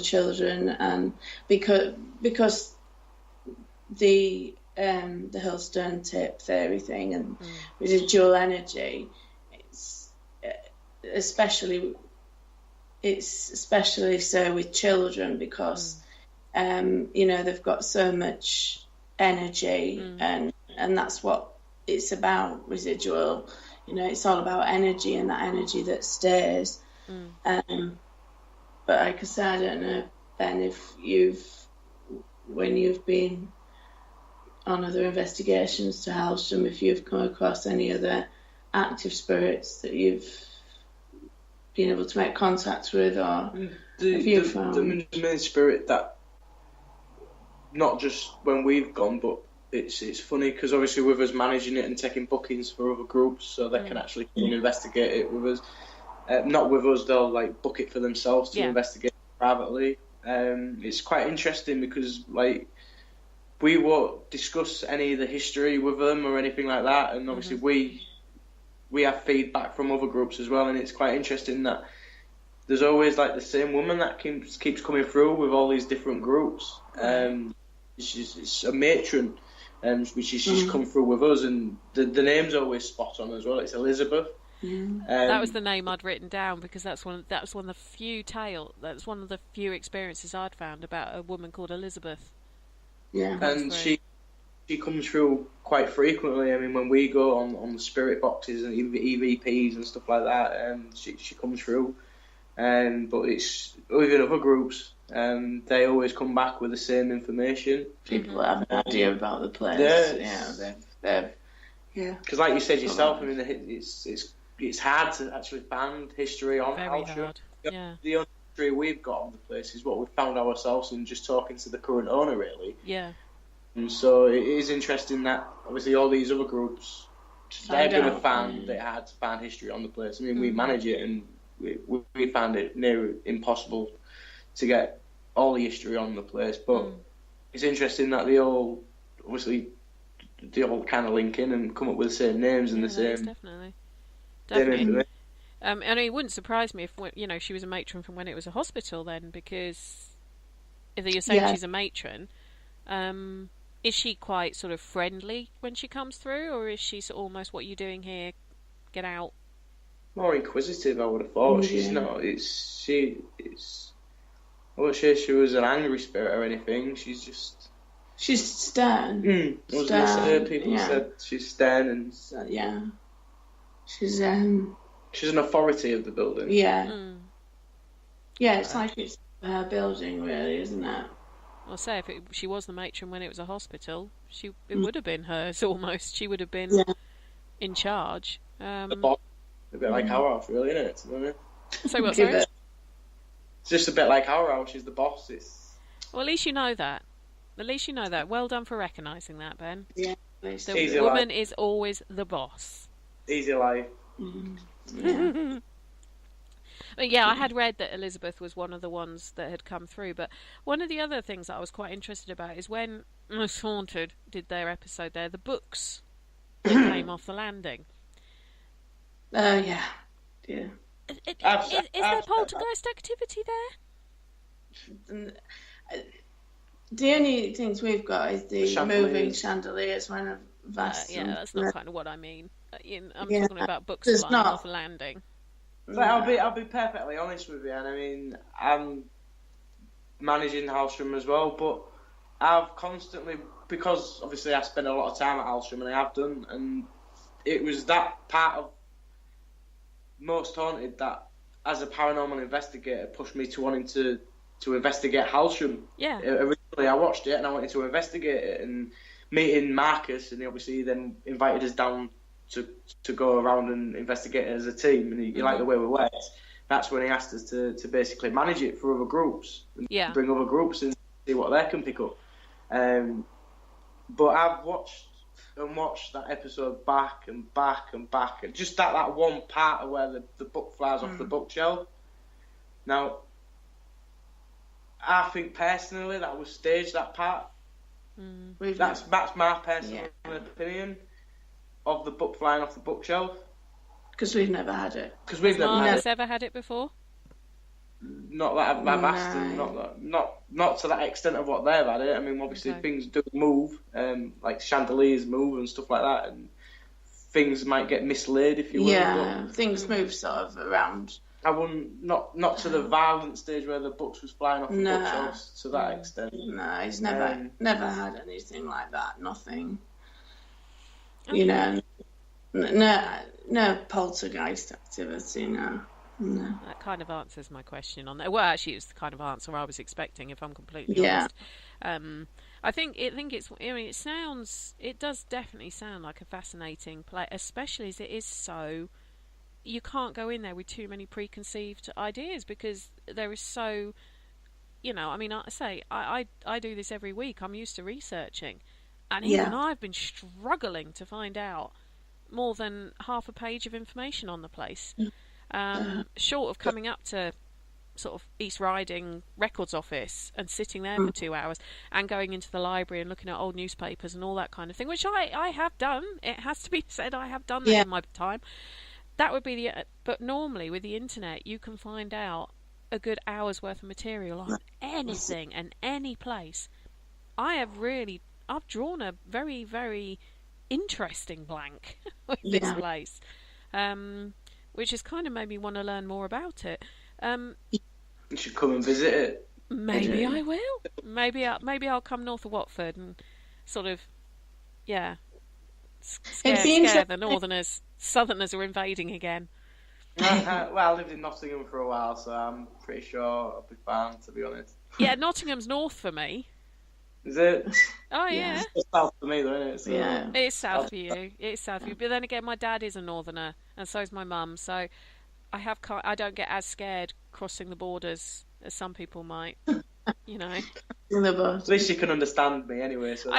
children, and because the Hillstone tape theory thing and residual energy, it's especially so with children, because they've got so much energy, and that's what it's about, residual. It's all about energy, and that energy that stays. But like I said, I don't know, Ben, if when you've been on other investigations to Halsham, if you've come across any other active spirits that you've been able to make contact with, or have you found? The main spirit that, not just when we've gone, but it's funny because obviously with us managing it and taking bookings for other groups, so they can actually come and investigate it with us. Not with us, they'll like book it for themselves to investigate privately. It's quite interesting because like we won't discuss any of the history with them or anything like that, and obviously we have feedback from other groups as well, and it's quite interesting that there's always like the same woman that keeps coming through with all these different groups. It's a matron, which she's come through with us, and the name's always spot on as well. It's Elizabeth. That was the name I'd written down because that's one of the few experiences I'd found about a woman called Elizabeth. Yeah, and she comes through quite frequently. I mean, when we go on the spirit boxes and EVPs and stuff like that, she comes through. But it's even other groups, they always come back with the same information. People have an idea about the place. Yeah. Because, like you said yourself, I mean, it's hard to actually find history on Halsham. The only history we've got on the place is what we've found ourselves and just talking to the current owner, really. Yeah. And so it is interesting that obviously all these other groups, they're going to find that it hard to find history on the place. I mean, we manage it, and we found it near impossible to get all the history on the place. But it's interesting that they all kind of link in and come up with the same names and the same. Definitely. And it wouldn't surprise me if she was a matron from when it was a hospital then, because if you're saying she's a matron, is she quite sort of friendly when she comes through, or is she sort of almost what you're doing here, get out? More inquisitive, I would have thought. She's not. I wouldn't say she was an angry spirit or anything. She's just. She's stern. I was going to say, people said she's stern and. Yeah. She's an authority of the building. Yeah. Yeah, it's like it's her building, really, isn't it? I'll say if she was the matron when it was a hospital, it would have been hers almost. She would have been in charge. A bit like our house, really, isn't it? So what, sorry? It's just a bit like our house. She's the boss. Well, at least you know that. At least you know that. Well done for recognising that, Ben. Yeah. The woman is always the boss. Easy life. Yeah. But yeah, I had read that Elizabeth was one of the ones that had come through. But one of the other things that I was quite interested about is when Most Haunted did their episode there, the books that came off the landing. Yeah. Is there poltergeist activity there? The only things we've got is the moving chandeliers when a vast. Yeah, that's not kind of what I mean. I'm talking about books There's flying off the landing. But I'll be perfectly honest with you, and I mean, I'm managing Halsham as well, but I've constantly, because obviously I spend a lot of time at Halsham, and I have done, and it was that part of Most Haunted that, as a paranormal investigator, pushed me to wanting to investigate Halsham. Yeah. Originally, I watched it and I wanted to investigate it, and meeting Marcus, and he obviously then invited us down to go around and investigate it as a team, and he liked the way we worked. That's when he asked us to basically manage it for other groups, and bring other groups and see what they can pick up. But I've watched that episode back and back and back, and just that one part of where the book flies off the bookshelf. Now, I think personally that was staged, that part. That's my personal opinion of the book flying off the bookshelf. Because we've never had it. Because we've never ever had it before. Not that I've asked them, not to that extent of what they've had it. I mean, obviously things do move, like chandeliers move and stuff like that, and things might get mislaid if you will. Yeah, things move sort of around. I wouldn't, not to the violent stage where the books was flying off the bookshelves to that extent. No, he's never had anything like that. Nothing. You know, no poltergeist activity. No. That kind of answers my question on that. Well, actually, it's the kind of answer I was expecting, if I'm completely honest. I think it's. I mean, it does definitely sound like a fascinating play, especially as it is so. You can't go in there with too many preconceived ideas because there is so. You know, I mean, I do this every week. I'm used to researching, and even I've been struggling to find out more than half a page of information on the place. Short of coming up to sort of East Riding Records Office and sitting there for 2 hours and going into the library and looking at old newspapers and all that kind of thing, which I have done. It has to be said, I have done that in my time. That would be but normally with the internet you can find out a good hour's worth of material on anything and any place. I've drawn a very, very interesting blank with this place. Which has kind of made me want to learn more about it. You should come and visit it. Maybe I will. Maybe I'll come north of Watford and sort of, scare the northerners. Southerners are invading again. Well, I lived in Nottingham for a while, so I'm pretty sure I'll be fine, to be honest. Yeah, Nottingham's north for me. Is it? Oh, yeah. It's south for me, though, isn't it? So, yeah. It's south for you. It's south for you. But then again, my dad is a northerner, and so is my mum. So I don't get as scared crossing the borders as some people might. You know. At least you can understand me anyway. So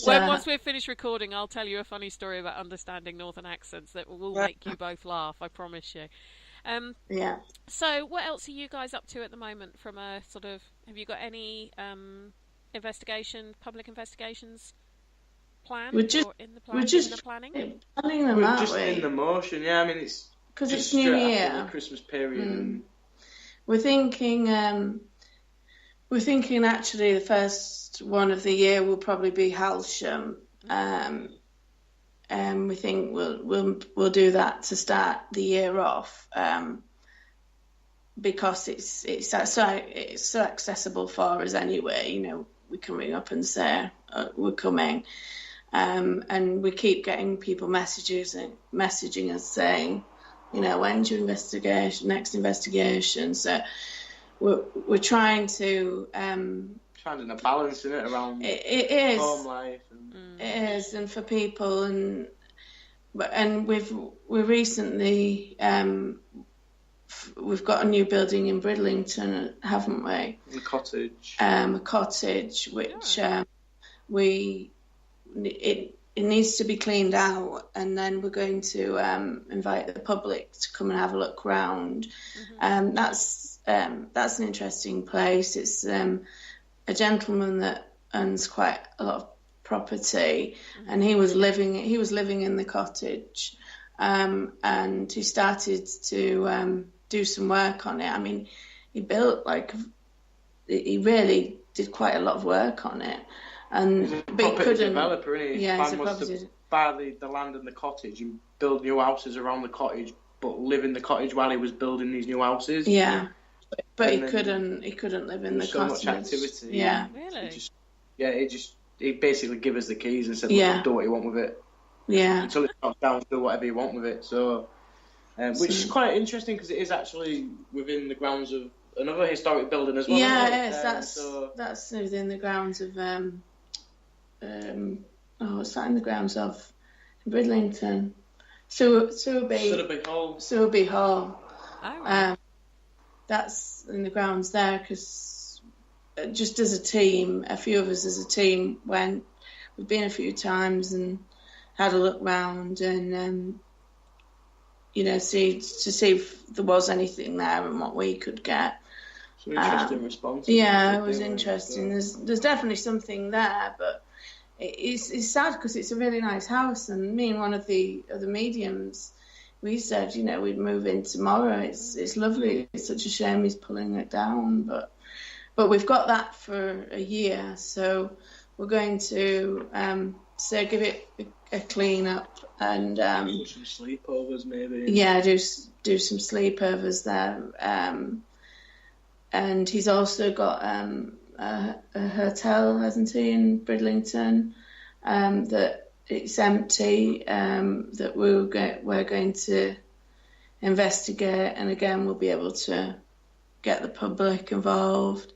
once we've finished recording, I'll tell you a funny story about understanding northern accents that will make you both laugh. I promise you. So what else are you guys up to at the moment from a sort of, have you got any public investigations planned we're just in the planning? We're just in the motion, I mean, it's because it's New Year, the Christmas period. And... We're thinking actually the first one of the year will probably be Halsham. We think we'll do that to start the year off, because it's so accessible for us anyway. You know, we can ring up and say we're coming, and we keep getting people messaging us saying, you know, when's your next investigation? So we're trying to finding a balance in it around it is home life. It is, and for people, and we recently we've got a new building in Bridlington, haven't we? The cottage. A cottage, which it needs to be cleaned out, and then we're going to invite the public to come and have a look round. That's an interesting place. It's a gentleman that owns quite a lot of property, and he was living in the cottage, and he started to do some work on it. I mean, he really did quite a lot of work on it. He's a property developer, isn't he? Yeah, his plan was to buy the land and the cottage and build new houses around the cottage, but live in the cottage while he was building these new houses. Yeah, but he couldn't live in the cottage. So much activity. Yeah, really. He basically gave us the keys and said, "Look, do what you want with it." Yeah, until it's knocked down, do whatever you want with it. So, which is quite interesting because it is actually within the grounds of another historic building as well. Yeah, it is. That's within the grounds of what's that in the grounds of Bridlington? Sowerby Hall. Oh, right. That's in the grounds there because just as a team, a few of us as a team we've been a few times and had a look round and see if there was anything there and what we could get. Some interesting response. Yeah, it was interesting. There's definitely something there, but it's sad because it's a really nice house, and me and one of the other mediums, we said, we'd move in tomorrow. It's lovely. It's such a shame he's pulling it down, but we've got that for a year, so we're going to give it a clean up and do some sleepovers maybe. Yeah, do some sleepovers there. And he's also got a hotel, hasn't he, in Bridlington, that it's empty, that we're going to investigate, and again we'll be able to get the public involved.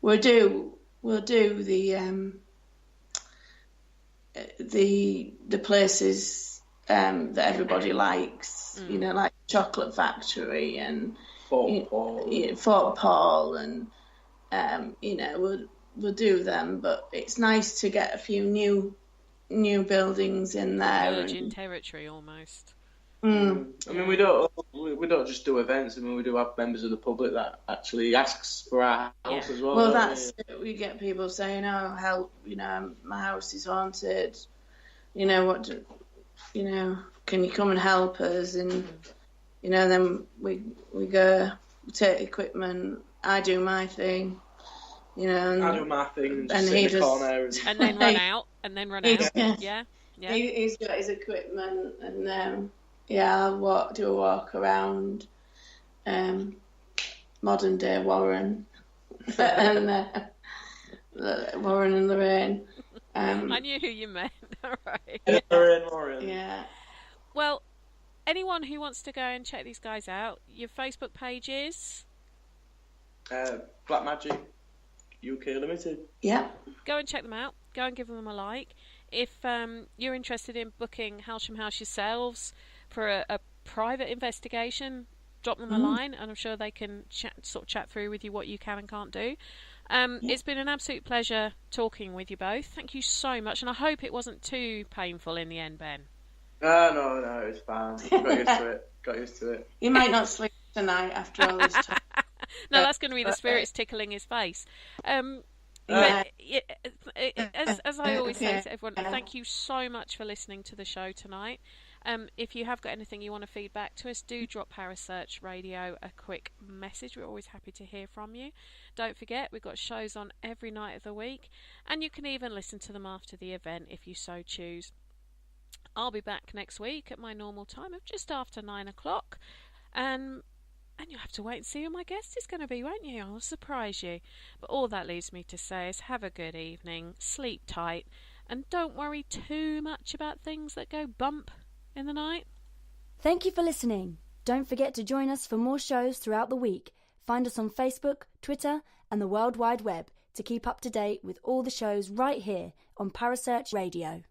We'll do the places that everybody likes, like Chocolate Factory and Fort Paul, and we'll do them. But it's nice to get a few new buildings in there. Virgin territory almost. I mean, we don't just do events. I mean, we do have members of the public that actually asks for our house as well. Well, that's it. We get people saying, "Oh, help! My house is haunted. Can you come and help us?" And then we go, we take equipment. I do my thing. And I do my thing. And he does, and then run out. Yeah. He's got his equipment, and I'll do a walk around modern day Warren and Warren and Lorraine. I knew who you meant. All right. Warren. Yeah. Well, anyone who wants to go and check these guys out, your Facebook page is Black Magic UK Limited. Yeah. Go and check them out. Go and give them a like. If you're interested in booking Halsham House yourselves for a private investigation, drop them a line, and I'm sure they can chat through with you what you can and can't do. It's been an absolute pleasure talking with you both. Thank you so much, and I hope it wasn't too painful in the end, Ben. No, it's fine. Got used to it. You might not sleep tonight after all this time. No, that's going to be the spirits tickling his face. As I always say to everyone, thank you so much for listening to the show tonight. If you have got anything you want to feed back to us, do drop Parasearch Radio a quick message. We're always happy to hear from you. Don't forget, we've got shows on every night of the week, and you can even listen to them after the event if you so choose. I'll be back next week at my normal time of just after 9 o'clock. And you'll have to wait and see who my guest is going to be, won't you? I'll surprise you. But all that leaves me to say is have a good evening, sleep tight, and don't worry too much about things that go bump in the night. Thank you for listening. Don't forget to join us for more shows throughout the week. Find us on Facebook, Twitter, and the World Wide Web to keep up to date with all the shows right here on Parasearch Radio.